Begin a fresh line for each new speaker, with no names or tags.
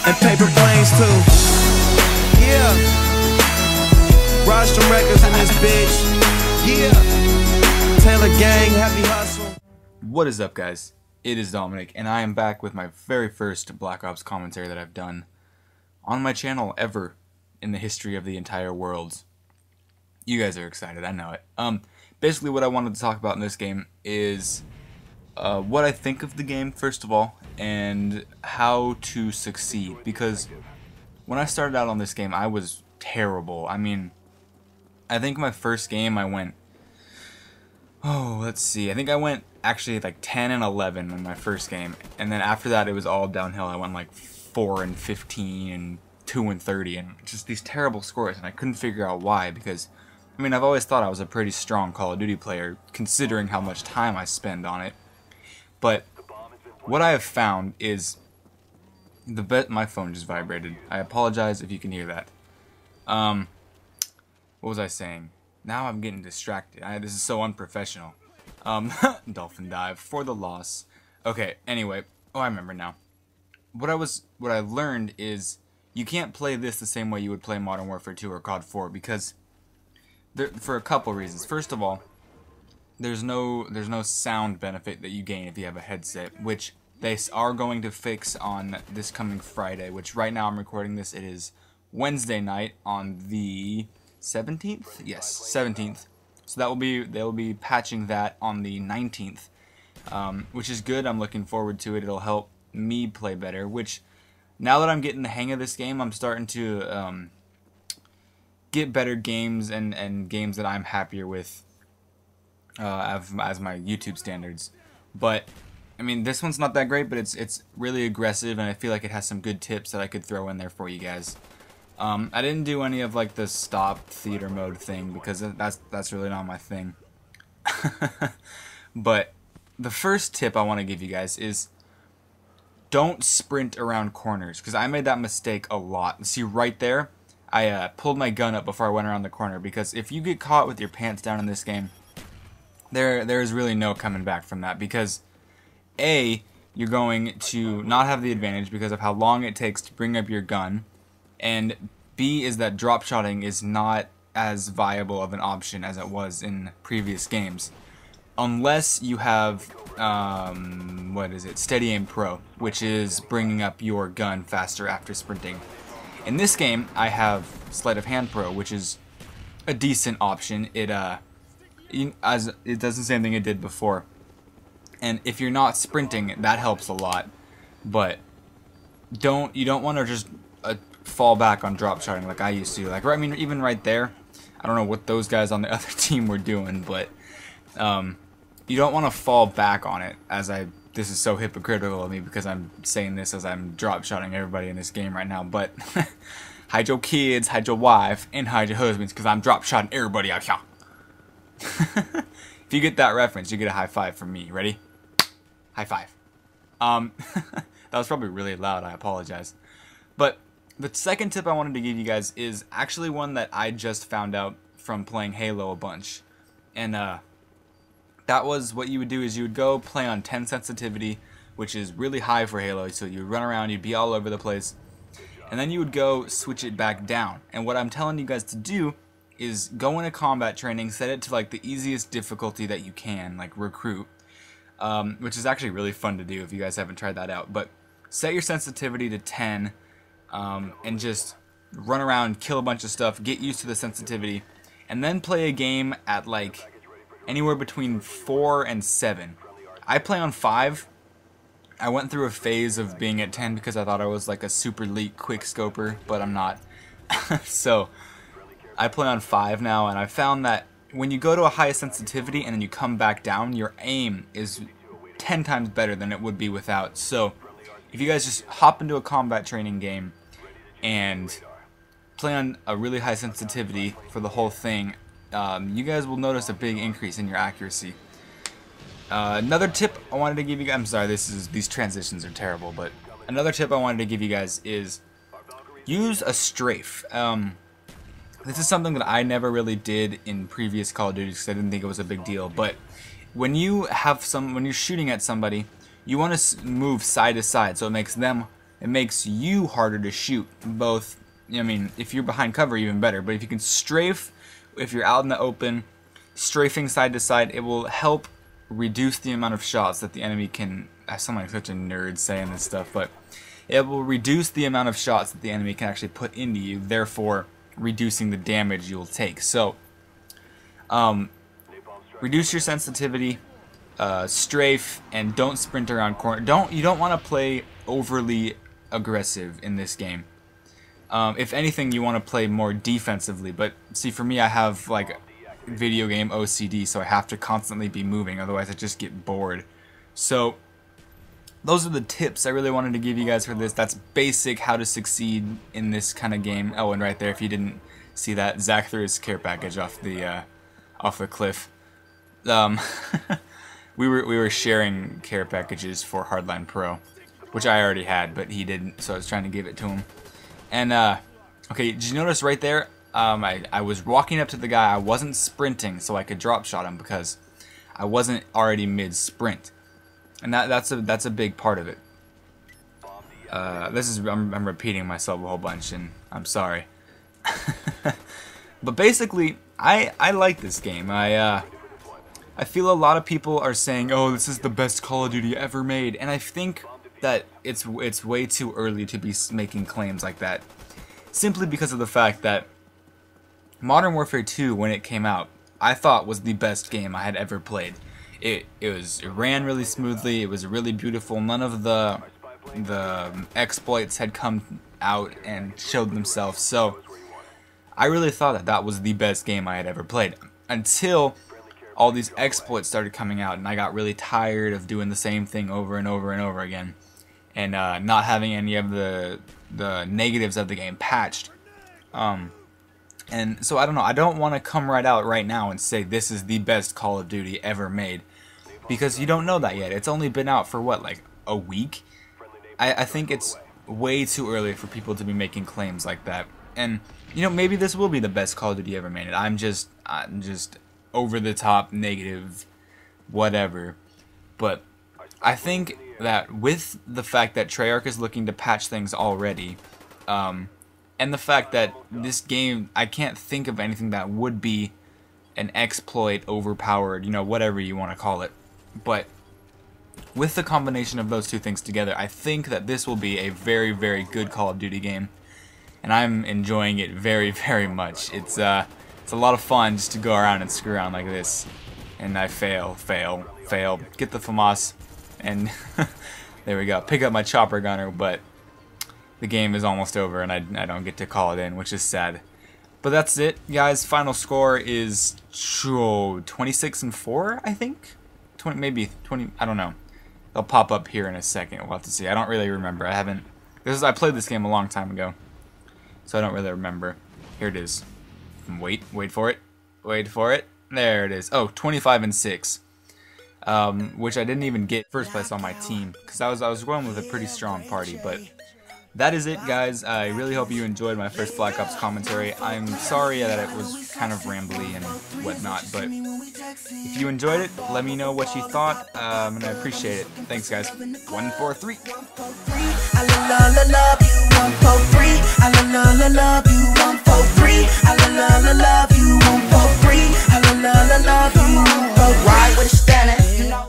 And paper planes too. Yeah. Rostrum Records in this bitch. Yeah. Taylor Gang, Happy Hustle.
What is up, guys? It is Dominic, and I am back with my very first Black Ops commentary that I've done on my channel ever in the history of the entire world. You guys are excited, I know it. Basically what I wanted to talk about in this game is what I think of the game, first of all, and how to succeed. Because when I started out on this game, I was terrible. I mean, I think my first game I went, let's see, I think I went actually like 10 and 11 in my first game, and then after that it was all downhill. I went like 4 and 15 and 2 and 30, and just these terrible scores, and I couldn't figure out why. Because I mean, I've always thought I was a pretty strong Call of Duty player considering how much time I spend on it. But what I have found is my phone just vibrated. I apologize if you can hear that. What was I saying? Now I'm getting distracted. This is so unprofessional. Dolphin dive for the loss. Okay, anyway. Oh, I remember now. What I learned is you can't play this the same way you would play Modern Warfare 2 or COD 4 because for a couple reasons. First of all, there's no sound benefit that you gain if you have a headset, which they are going to fix on this coming Friday, which right now I'm recording this. It is Wednesday night on the 17th? Yes, 17th. So they'll be patching that on the 19th, which is good. I'm looking forward to it. It'll help me play better, which now that I'm getting the hang of this game, I'm starting to get better games and games that I'm happier with as my YouTube standards. But I mean, this one's not that great, but it's really aggressive, and I feel like it has some good tips that I could throw in there for you guys. I didn't do any of like the stop theater mode thing because that's really not my thing. But the first tip I want to give you guys is don't sprint around corners, because I made that mistake a lot. See right there, I pulled my gun up before I went around the corner, because if you get caught with your pants down in this game, there is really no coming back from that, because A, you're going to not have the advantage because of how long it takes to bring up your gun, and B is that drop shotting is not as viable of an option as it was in previous games, unless you have what is it, Steady Aim Pro, which is bringing up your gun faster after sprinting. In this game, I have Sleight of Hand Pro, which is a decent option. It does the same thing it did before, and if you're not sprinting, that helps a lot. But you don't want to just fall back on drop shotting like I used to. Like, I mean, even right there, I don't know what those guys on the other team were doing, but you don't want to fall back on it. This is so hypocritical of me because I'm saying this as I'm drop shotting everybody in this game right now, but hide your kids, hide your wife, and hide your husbands, because I'm drop shotting everybody out here. If you get that reference, you get a high five from me. Ready? High five. That was probably really loud. I apologize. But the second tip I wanted to give you guys is actually one that I just found out from playing Halo a bunch. And that was what you would do is you would go play on 10 sensitivity, which is really high for Halo, so you would run around, you'd be all over the place, and then you would go switch it back down. And what I'm telling you guys to do is go into combat training, set it to like the easiest difficulty that you can, like recruit, which is actually really fun to do if you guys haven't tried that out. But set your sensitivity to 10, and just run around, kill a bunch of stuff, get used to the sensitivity, and then play a game at like anywhere between 4 and 7. I play on 5. I went through a phase of being at 10 because I thought I was like a super elite quick scoper, but I'm not. So I play on 5 now, and I found that when you go to a high sensitivity and then you come back down, your aim is 10 times better than it would be without. So if you guys just hop into a combat training game and play on a really high sensitivity for the whole thing, you guys will notice a big increase in your accuracy. Another tip I wanted to give you guys, I'm sorry, these transitions are terrible, but another tip I wanted to give you guys is use a strafe. This is something that I never really did in previous Call of Duty because I didn't think it was a big deal, but when you have when you're shooting at somebody, you want to move side to side so it makes them it makes you harder to shoot. Both, I mean, if you're behind cover, even better. But if you can strafe, if you're out in the open, strafing side to side, it will help reduce the amount of shots that the enemy can. I sound like such a nerd saying this stuff, but it will reduce the amount of shots that the enemy can actually put into you, therefore reducing the damage you will take. So, reduce your sensitivity, strafe, and don't sprint around corner. You don't want to play overly aggressive in this game. If anything, you want to play more defensively. But see, for me, I have like video game OCD, so I have to constantly be moving, otherwise I just get bored. So those are the tips I really wanted to give you guys for this. That's basic how to succeed in this kind of game. Oh, and right there, if you didn't see that, Zach threw his care package off the cliff. We were sharing care packages for Hardline Pro, which I already had, but he didn't, so I was trying to give it to him. And okay, did you notice right there? I was walking up to the guy. I wasn't sprinting, so I could drop shot him because I wasn't already mid sprint, and that's a big part of it. I'm repeating myself a whole bunch, and I'm sorry. But basically, I like this game. I feel a lot of people are saying, "Oh, this is the best Call of Duty ever made," and I think that it's way too early to be making claims like that. Simply because of the fact that Modern Warfare 2, when it came out, I thought was the best game I had ever played. It ran really smoothly. It was really beautiful. None of the exploits had come out and showed themselves. So I really thought that was the best game I had ever played until all these exploits started coming out, and I got really tired of doing the same thing over and over and over again, and not having any of the negatives of the game patched. And so I don't know. I don't want to come right out right now and say this is the best Call of Duty ever made, because you don't know that yet. It's only been out for what, like a week? I think it's way too early for people to be making claims like that. And you know, maybe this will be the best Call of Duty ever made. I'm just over the top negative, whatever. But I think that with the fact that Treyarch is looking to patch things already, and the fact that this game, I can't think of anything that would be an exploit, overpowered, you know, whatever you want to call it. But with the combination of those two things together, I think that this will be a very, very good Call of Duty game. And I'm enjoying it very, very much. It's a lot of fun just to go around and screw around like this. And I fail, get the FAMAS, and there we go. Pick up my chopper gunner, but the game is almost over and I don't get to call it in, which is sad. But that's it, guys. Final score is 26-4, I think? 20, maybe 20, I don't know. They'll pop up here in a second. We'll have to see. I don't really remember. I played this game a long time ago, so I don't really remember. Here it is. Wait for it. Wait for it. There it is. Oh, 25-6. Which I didn't even get first place on my team, because I was going with a pretty strong party. But that is it, guys. I really hope you enjoyed my first Black Ops commentary. I'm sorry that it was kind of rambly and whatnot, but if you enjoyed it, let me know what you thought, and I appreciate it. Thanks, guys. 1, 4, 3.
I love you, 1, 4, 3. I love you, 1, 4, 3. I love you, 1, 4, 3. I love you, 1, 4, 3. Right where you standing.